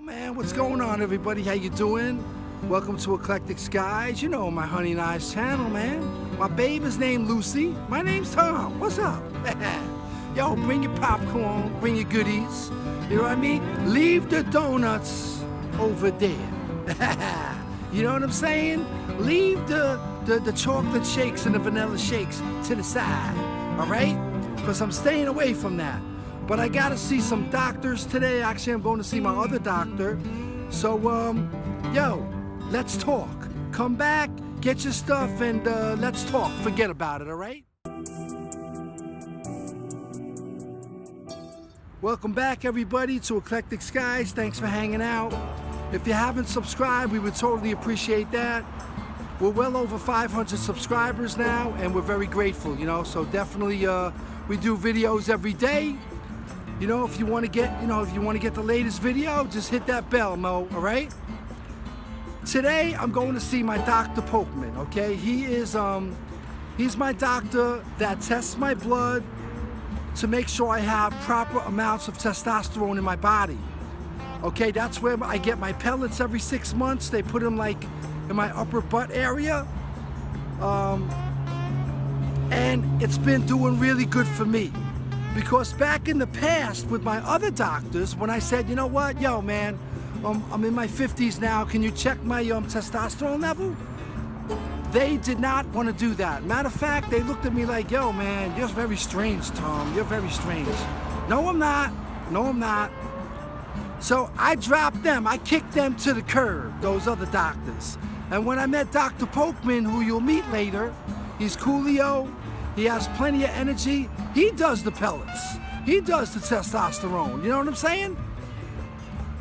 Man, what's going on, everybody? How you doing? Welcome to Eclectic Skies. You know my Honey and I's channel, man. My babe is named Lucy. My name's Tom. What's up? Yo, bring your popcorn, bring your goodies. You know what I mean? Leave the donuts over there. You know what I'm saying? Leave the chocolate shakes and the vanilla shakes to the side, all right? Because I'm staying away from that. But I gotta see some doctors today. Actually, I'm going to see my other doctor. So, yo, let's talk. Come back, get your stuff, and let's talk. Forget about it, all right? Welcome back, everybody, to Eclectic Skies. Thanks for hanging out. If you haven't subscribed, we would totally appreciate that. We're well over 500 subscribers now, and we're very grateful, you know, so definitely we do videos every day. You know, if you want to get, the latest video, just hit that bell, Mo, all right? Today, I'm going to see my Dr. Paukman, okay? He's my doctor that tests my blood to make sure I have proper amounts of testosterone in my body. Okay, that's where I get my pellets every 6 months. They put them like in my upper butt area. And it's been doing really good for me. Because back in the past with my other doctors, when I said, you know what, yo man, I'm in my 50s now, can you check my testosterone level? They did not want to do that. Matter of fact, they looked at me like, yo man, you're very strange, Tom, you're very strange. No, I'm not, no, I'm not. So I dropped them, I kicked them to the curb, those other doctors. And when I met Dr. Paukman, who you'll meet later, he's coolio, he has plenty of energy. He does the pellets. He does the testosterone. You know what I'm saying?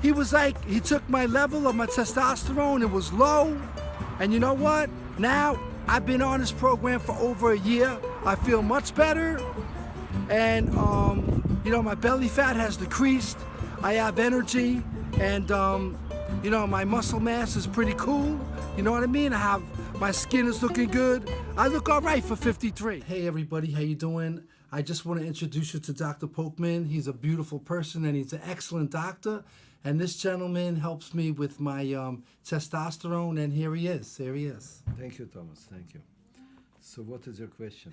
He was like, he took my level of my testosterone. It was low. And you know what? Now, I've been on this program for over a year. I feel much better. And, you know, my belly fat has decreased. I have energy. And, you know, my muscle mass is pretty cool. You know what I mean? My skin is looking good. I look all right for 53. Hey everybody, how you doing? I just want to introduce you to Dr. Paukman. He's a beautiful person and he's an excellent doctor. And this gentleman helps me with my testosterone, and here he is. There he is. Thank you, Thomas. Thank you. So what is your question?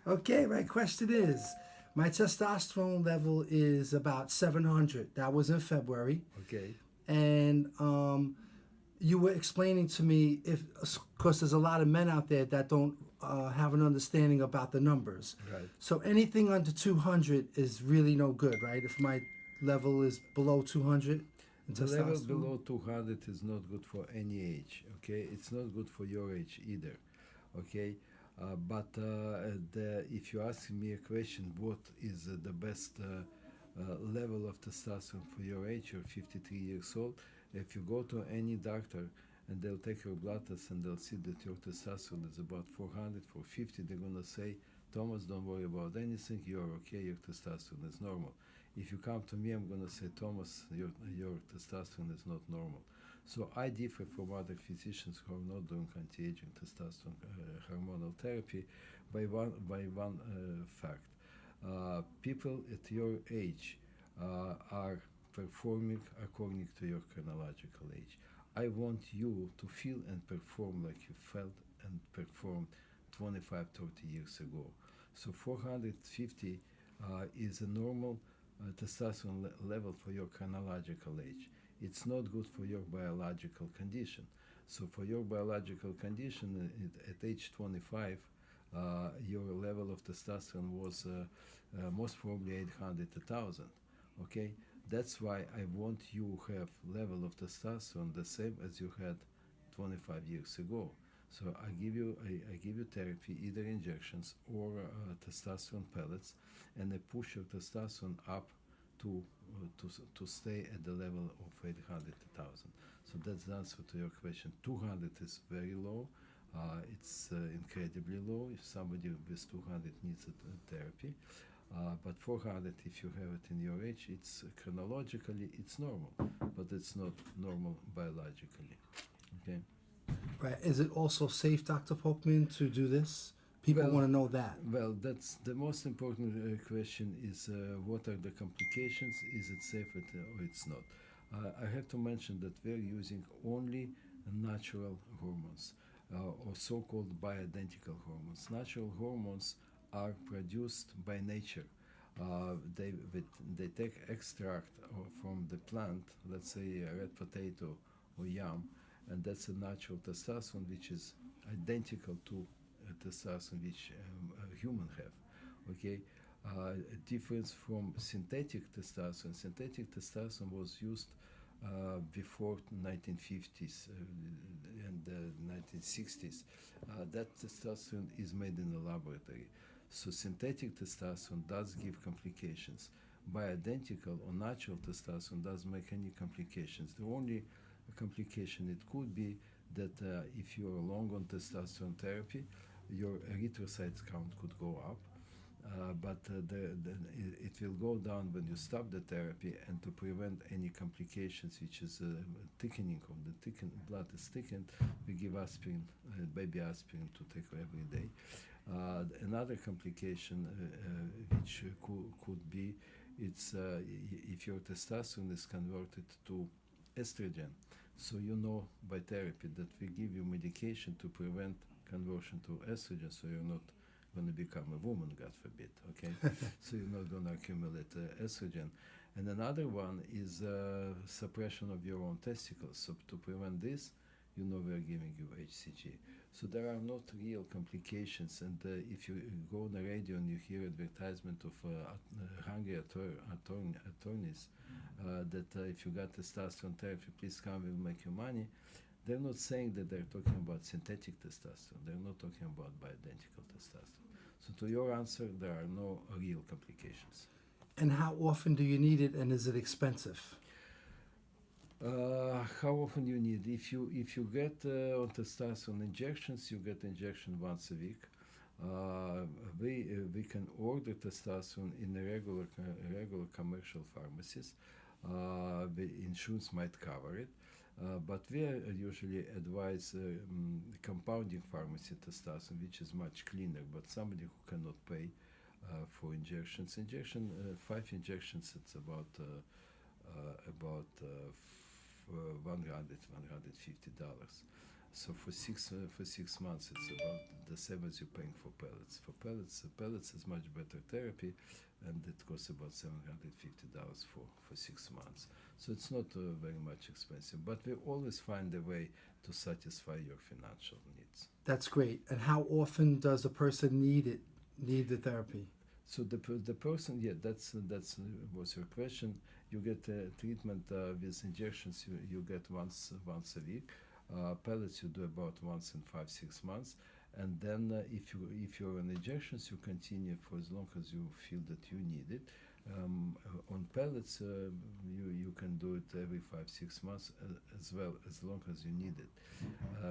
Okay, my question is, my testosterone level is about 700. That was in February. Okay. And you were explaining to me, because there's a lot of men out there that don't have an understanding about the numbers. Right. So anything under 200 is really no good, right? If my level is below 200, the level below 200 is not good for any age. Okay, it's not good for your age either. Okay, but if you ask me a question, what is the best level of testosterone for your age? You're 53 years old. If you go to any doctor and they'll take your blood test and they'll see that your testosterone is about 400, 450, they're going to say, Thomas, don't worry about anything, you're okay, your testosterone is normal. If you come to me, I'm going to say, Thomas, your testosterone is not normal. So I differ from other physicians who are not doing anti-aging testosterone hormonal therapy by one fact. People at your age are performing according to your chronological age. I want you to feel and perform like you felt and performed 25, 30 years ago. So 450 is a normal testosterone level for your chronological age. It's not good for your biological condition. So for your biological condition, at age 25, your level of testosterone was most probably 800 to 1000. Okay, that's why I want you to have level of testosterone the same as you had 25 years ago. So I give you therapy, either injections or testosterone pellets, and I push your testosterone up to stay at the level of 800 to 1000. So that's the answer to your question. 200 is very low. It's incredibly low. If somebody with 200 needs a therapy. But 400, if you have it in your age, it's chronologically, it's normal, but it's not normal biologically. Okay. Right. Is it also safe, Dr. Paukman, to do this? People want to know that. Well, that's the most important question is what are the complications? Is it safe or it's not? I have to mention that we're using only natural hormones, or so-called bioidentical hormones. Natural hormones are produced by nature. They take extract from the plant, let's say a red potato or yam, and that's a natural testosterone which is identical to testosterone which a human have. Okay, difference from synthetic testosterone. Synthetic testosterone was used before 1950s and 1960s. That testosterone is made in a laboratory. So synthetic testosterone does give complications. Bioidentical or natural testosterone doesn't make any complications. The only complication it could be that if you are long on testosterone therapy, your erythrocytes count could go up, but it will go down when you stop the therapy. And to prevent any complications, which is thickening of the blood is thickened, we give aspirin, baby aspirin, to take every day. Another complication which could be, it's if your testosterone is converted to estrogen. So you know by therapy that we give you medication to prevent conversion to estrogen, so you're not going to become a woman, God forbid, okay? So you're not going to accumulate estrogen. And another one is suppression of your own testicles. So to prevent this, you know we're giving you HCG. So there are not real complications. And if you go on the radio and you hear advertisement of hungry attorneys that if you got testosterone therapy, please come, we'll make you money. They're not saying that they're talking about synthetic testosterone. They're not talking about bioidentical testosterone. So to your answer, there are no real complications. And how often do you need it, and is it expensive? How often you need? If you get on testosterone injections, you get injection once a week. We can order testosterone in a regular commercial pharmacies. The insurance might cover it. But we usually advise compounding pharmacy testosterone, which is much cleaner. But somebody who cannot pay for injections, 5 injections, it's about $150. So for 6 months, it's about the same as you're paying for pellets. For pellets is much better therapy, and it costs about $750 for 6 months. So it's not very much expensive, but we always find a way to satisfy your financial needs. That's great. And how often does a person need the therapy? So the person, yeah, that's was your question. You get treatment with injections. You get once a week. Pellets you do about once in 5-6 months, and then if you're on injections, you continue for as long as you feel that you need it. On pellets, you can do it every 5-6 months as well, as long as you need it.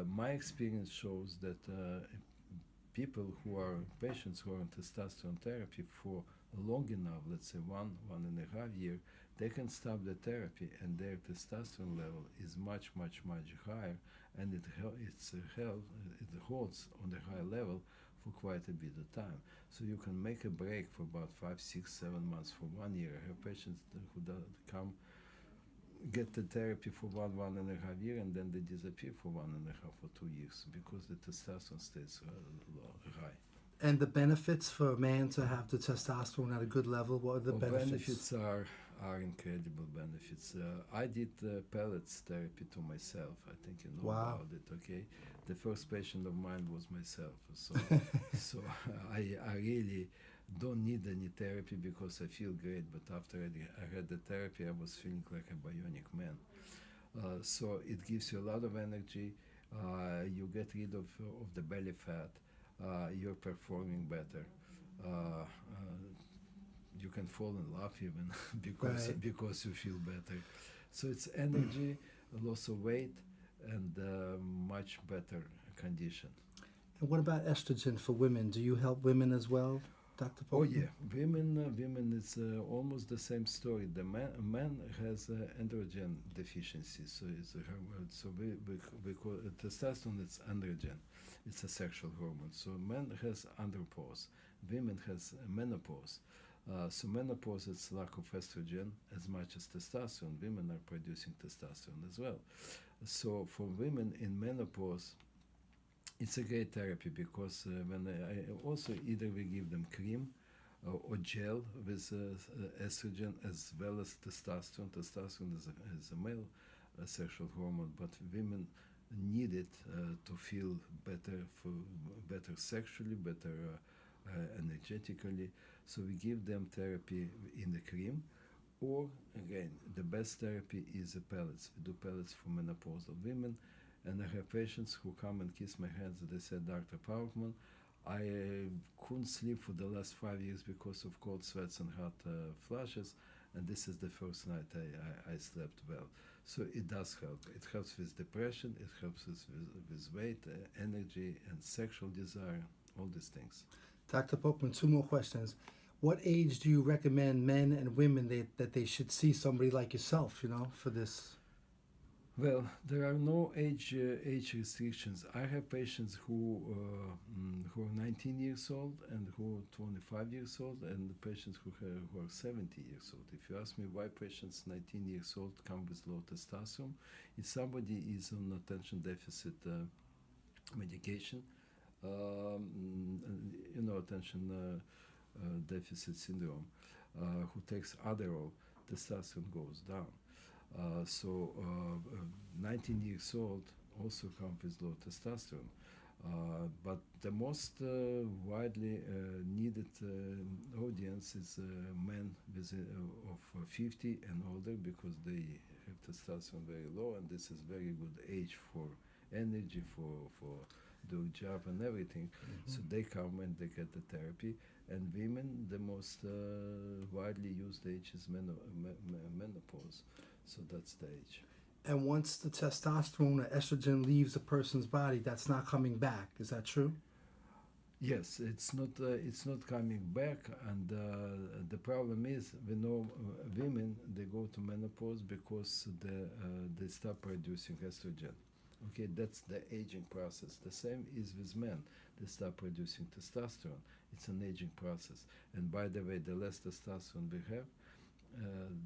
My experience shows that patients who are on testosterone therapy for long enough, let's say 1.5 years, they can stop the therapy and their testosterone level is much higher, and it holds on the high level for quite a bit of time. So you can make a break for about 5, 6, 7 months, for 1 year. I have patients who come get the therapy for 1.5 years, and then they disappear for 1.5 or 2 years because the testosterone stays high. And the benefits for a man to have the testosterone at a good level, what are the benefits? Benefits are incredible benefits. I did pellets therapy to myself. I think you know about it, okay? The first patient of mine was myself. So I really don't need any therapy because I feel great, but after I had the therapy, I was feeling like a bionic man. So it gives you a lot of energy. You get rid of the belly fat. You're performing better. You can fall in love even because you feel better. So it's energy, loss of weight, and much better condition. And what about estrogen for women? Do you help women as well, Dr. Paukman? Oh yeah, women is almost the same story. The man has androgen deficiency, so we call it testosterone. It's androgen. It's a sexual hormone. So men has andropause, women has menopause. So menopause, it's lack of estrogen as much as testosterone. Women are producing testosterone as well. So for women in menopause, it's a great therapy because when I also either we give them cream or gel with estrogen as well as testosterone. Testosterone is a male sexual hormone, but women need it to feel better sexually, better energetically. So we give them therapy in the cream, or again, the best therapy is the pellets. We do pellets for menopausal women, and I have patients who come and kiss my hands and they said, Dr. Paukman, I couldn't sleep for the last 5 years because of cold sweats and hot flushes, and this is the first night I slept well. So it does help. It helps with depression, it helps with weight, energy, and sexual desire, all these things. Dr. Paukman, 2 more questions. What age do you recommend men and women that they should see somebody like yourself, for this? Well, there are no age restrictions. I have patients who are 19 years old and who are 25 years old, and patients who are 70 years old. If you ask me why patients 19 years old come with low testosterone, if somebody is on attention deficit medication, attention deficit syndrome, who takes Adderall, testosterone goes down. 19 years old also come with low testosterone. But the most widely needed audience is men of 50 and older, because they have testosterone very low, and this is very good age for energy, for doing job and everything. Mm-hmm. So they come and they get the therapy. And women, the most widely used age is menopause. So that's the age. And once the testosterone or estrogen leaves a person's body, that's not coming back. Is that true? Yes, it's not coming back, and the problem is, we know women, they go to menopause because they stop producing estrogen. Okay, that's the aging process. The same is with men. They stop producing testosterone. It's an aging process. And by the way, the less testosterone we have,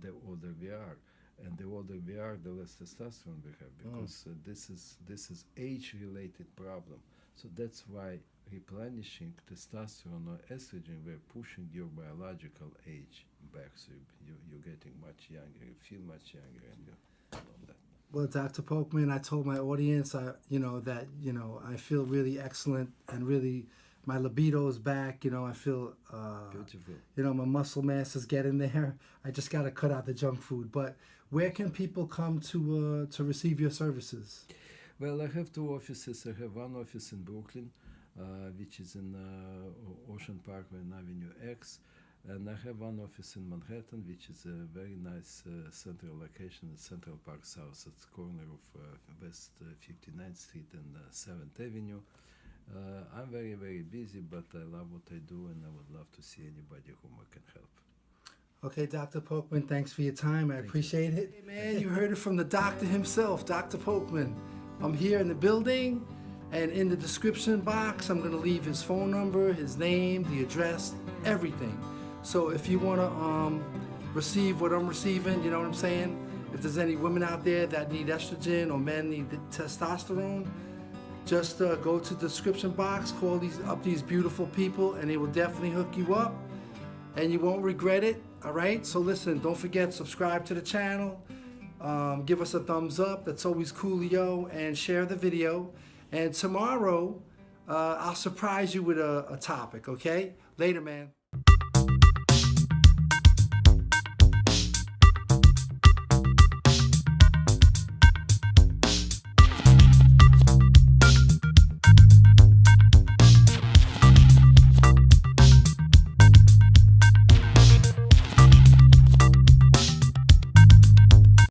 the older we are. And the older we are, the less testosterone we have, because this is age-related problem. So that's why replenishing testosterone or estrogen, we're pushing your biological age back. So you're getting much younger, you feel much younger, and you know that. Well, Dr. Paukman, I told my audience, I feel really excellent, and really my libido is back. I feel, beautiful. My muscle mass is getting there. I just got to cut out the junk food. But where can people come to receive your services? Well, I have 2 offices. I have one office in Brooklyn, which is in Ocean Parkway and Avenue X. And I have one office in Manhattan, which is a very nice central location at Central Park South. It's corner of West 59th Street and 7th Avenue. I'm very, very busy, but I love what I do, and I would love to see anybody whom I can help. Okay, Dr. Paukman, thanks for your time. I appreciate it. Hey, man, you heard it from the doctor himself, Dr. Paukman. I'm here in the building, and in the description box, I'm going to leave his phone number, his name, the address, everything. So if you want to receive what I'm receiving, you know what I'm saying? If there's any women out there that need estrogen or men need testosterone, just go to the description box, call these beautiful people, and they will definitely hook you up, and you won't regret it. All right? So listen, don't forget, subscribe to the channel, give us a thumbs up, that's always coolio, and share the video. And tomorrow, I'll surprise you with a topic, okay? Later, man.